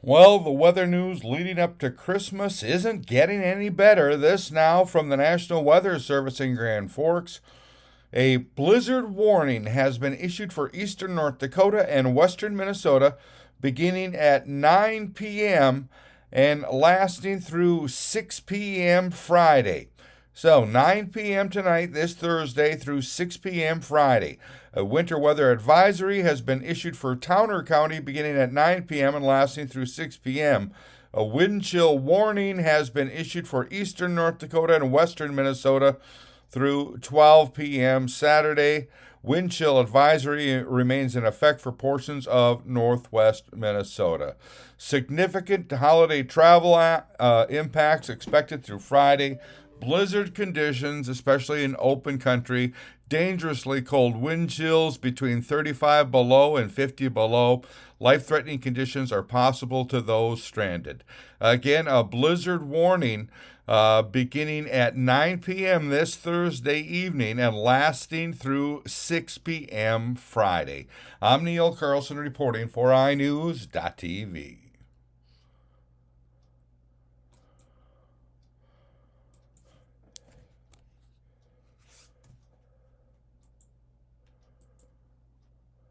Well, the weather news leading up to Christmas isn't getting any better. This now from the National Weather Service in Grand Forks. A blizzard warning has been issued for eastern North Dakota and western Minnesota beginning at 9 p.m. and lasting through 6 p.m. Friday. So 9 p.m. tonight, this Thursday, through 6 p.m. Friday. A winter weather advisory has been issued for Towner County beginning at 9 p.m. and lasting through 6 p.m. A wind chill warning has been issued for eastern North Dakota and western Minnesota through 12 p.m. Saturday. Wind chill advisory remains in effect for portions of northwest Minnesota. Significant holiday travel impacts expected through Friday. Blizzard conditions, especially in open country. Dangerously cold wind chills between 35 below and 50 below. Life threatening conditions are possible to those stranded. Again, a blizzard warning beginning at 9 p.m. this Thursday evening and lasting through 6 p.m. Friday. I'm Neil Carlson reporting for iNewZ.TV.